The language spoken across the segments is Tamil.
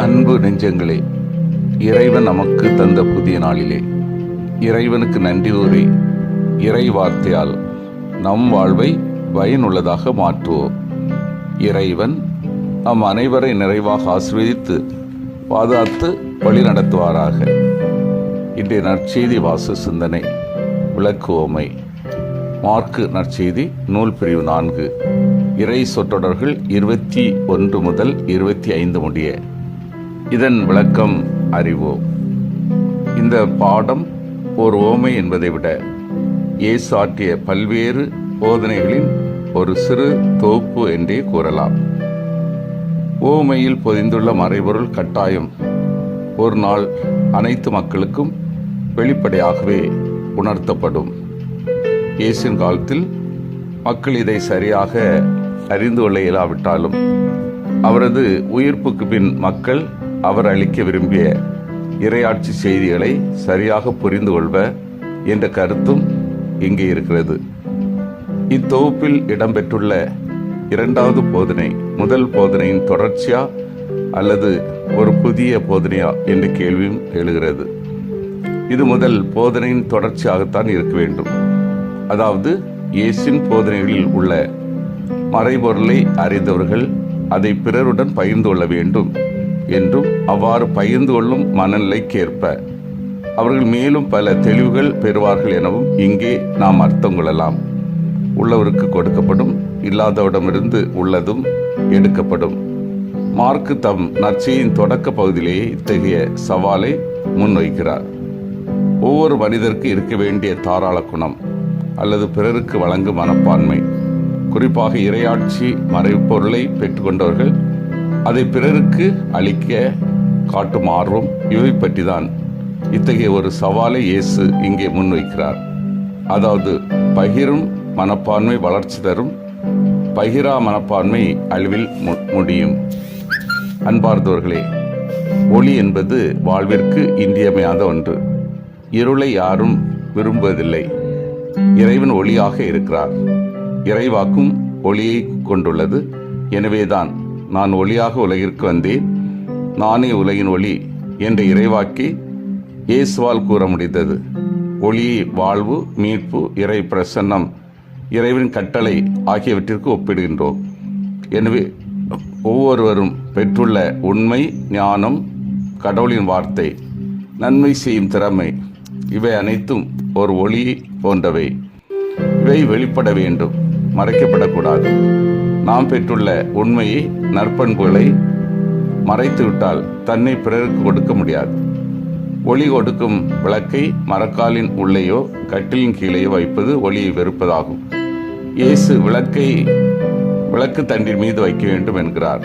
அன்பு நெஞ்சங்களே, இறைவன் நமக்கு தந்த புதிய நாளிலே இறைவனுக்கு நன்றி கூறி இறை வார்த்தையால் நம் வாழ்வை பயனுள்ளதாக மாற்றுவோம். இறைவன் நம் அனைவரை நிறைவாக ஆசீர்வதித்து பாதுகாத்து வழி நடத்துவாராக. இன்றைய நற்செய்தி வாச சிந்தனை விளக்கு உவமை. மார்க்கு நற்செய்தி நூல் பிரிவு 4 இறை சொற்றொடர்கள் 21 முதல் 25 முடிய. இதன் விளக்கம் அறிவோம். இந்த பாடம் ஒரு உவமை என்பதை விட இயேசு ஆற்றிய பல்வேறு போதனைகளின் ஒரு சிறு தொகுப்பு என்றே கூறலாம். உவமையில் பொதிந்துள்ள மறைபொருள் கட்டாயம் ஒரு நாள் அனைத்து மக்களுக்கும் வெளிப்படையாகவே உணர்த்தப்படும். இயேசுவின் காலத்தில் மக்கள் இதை சரியாக அறிந்து கொள்ள இயலாவிட்டாலும் அவரது உயிர்ப்புக்கு பின் மக்கள் அவர் அளிக்க விரும்பிய இறையாட்சி செய்திகளை சரியாக புரிந்து கொள்வர் என்ற கருத்தும் இங்கே இருக்கிறது. இத்தொகுப்பில் இடம்பெற்றுள்ள இரண்டாவது போதனை முதல் போதனையின் தொடர்ச்சியா அல்லது ஒரு புதிய போதனையா என்ற கேள்வியும் எழுகிறது. இது முதல் போதனையின் தொடர்ச்சியாகத்தான் இருக்க வேண்டும். அதாவது இயேசுவின் போதனைகளில் உள்ள மறைபொருளை அறிந்தவர்கள் அதை பிறருடன் பகிர்ந்து கொள்ள வேண்டும் என்றும் அவ்வாறு பகிர்ந்து கொள்ளும் மனநிலைக்கேற்ப அவர்கள் மேலும் பல தெளிவுகள் பெறுவார்கள் எனவும் இங்கே நாம் அர்த்தம் கொள்ளலாம். உள்ளவருக்கு கொடுக்கப்படும், இல்லாதவரிடமிருந்து உள்ளதும் எடுக்கப்படும். மார்க்கு தம் நற்செய்தியின் தொடக்க பகுதியிலேயே இத்தகைய சவாலை முன்வைக்கிறார். ஒவ்வொரு மனிதருக்கு இருக்க வேண்டிய தாராள குணம் அல்லது பிறருக்கு வழங்கும் மனப்பான்மை, குறிப்பாக இறையாட்சி மறைபொருளை பெற்றுக்கொண்டவர்கள் அதை பிறருக்கு அளிக்க காட்டும் ஆர்வம், இவை பற்றிதான் இத்தகைய ஒரு சவாலை இயேசு இங்கே முன்வைக்கிறார். அதாவது பகிரும் மனப்பான்மை வளர்ச்சி தரும், பகிரா மனப்பான்மை அழிவில் முடியும். அன்பார்ந்தவர்களே, ஒளி என்பது வாழ்விற்கு இன்றியமையாத ஒன்று. இருளை யாரும் விரும்புவதில்லை. இறைவன் ஒளியாக இருக்கிறார். இறைவாக்கும் ஒளியை கொண்டுள்ளது. எனவேதான் நான் ஒளியாக உலகிற்கு வந்தேன், நானே உலகின் ஒளி என்ற இறைவாக்கி இயேசுவால் கூற முடிந்தது. ஒளியை வாழ்வு, மீட்பு, இறை பிரசன்னம், இறைவன் கட்டளை ஆகியவற்றிற்கு ஒப்பிடுகின்றோம். எனவே ஒவ்வொருவரும் பெற்றுள்ள உண்மை, ஞானம், கடவுளின் வார்த்தை, நன்மை செய்யும் திறமை, இவை அனைத்தும் ஒரு ஒளி போன்றவை. இவை வெளிப்பட வேண்டும், மறைக்கப்படக்கூடாது. நாம் பெற்றுள்ள உண்மையை, நற்பண்புகளை மறைத்துவிட்டால் தன்னை பிறருக்கு கொடுக்க முடியாது. ஒளி கொடுக்கும் விளக்கை மரக்காலின் உள்ளேயோ கட்டிலின் கீழேயோ வைப்பது ஒளியை வெறுப்பதாகும். இயேசு விளக்கு தண்டின் மீது வைக்க வேண்டும் என்கிறார்.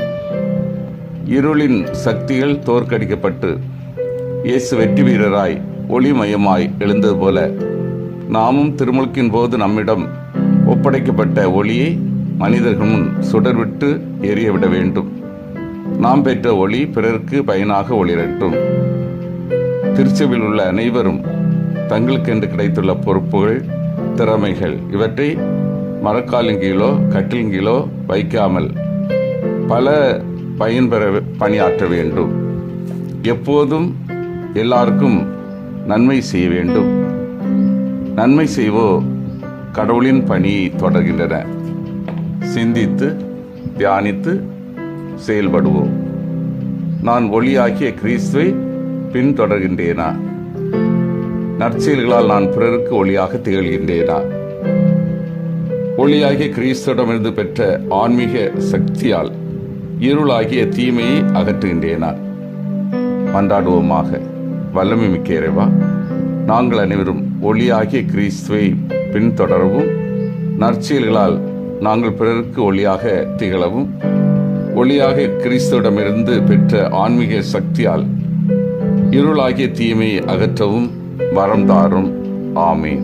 இருளின் சக்திகள் தோற்கடிக்கப்பட்டு இயேசு வெற்றி வீரராய் ஒளிமயமாய் எழுந்தது போல நாமும் திருமுழுக்கின் போது நம்மிடம் ஒப்படைக்கப்பட்ட ஒளியை மனிதர்கள் முன் சுடர்விட்டு எரியவிட வேண்டும். நாம் பெற்ற ஒளி பிறருக்கு பயனாக ஒளிரட்டும். திருச்சபையில் உள்ள அனைவரும் தங்களுக்கென்று கிடைத்துள்ள பொறுப்புகள், திறமைகள் இவற்றை மரக்காலின் கீழோ கட்டிலின் கீழோ வைக்காமல் பல பயன்பெற பணியாற்ற வேண்டும். எப்போதும் எல்லாருக்கும் நன்மை செய்ய வேண்டும். நன்மை செய்வோ கடவுளின் பணியை தொடர்கின்றன. சிந்தித்து தியானித்து செயல்படுவோம். நான் ஒளியாகிய கிறிஸ்துவை பின்தொடர்கின்றேனா? நற்செயல்களால் நான் பிறருக்கு ஒளியாக திகழ்கின்றேனா? ஒளியாகிய கிறிஸ்துவிடமிருந்து பெற்ற ஆன்மீக சக்தியால் இருளாகிய தீமையை அகற்றுகின்றேனா? மன்றாடுவோமாக. வல்லமை மிக்க இறைவா, நாங்கள் அனைவரும் ஒளியாகிய கிறிஸ்துவை பின்தொடரவும், நற்செயல்களால் நாங்கள் பிறருக்கு ஒளியாக திகழவும், ஒளியாக கிறிஸ்துவிடமிருந்து பெற்ற ஆன்மீக சக்தியால் இருளாகிய தீமையை அகற்றவும் வரம் தாரும். ஆமேன்.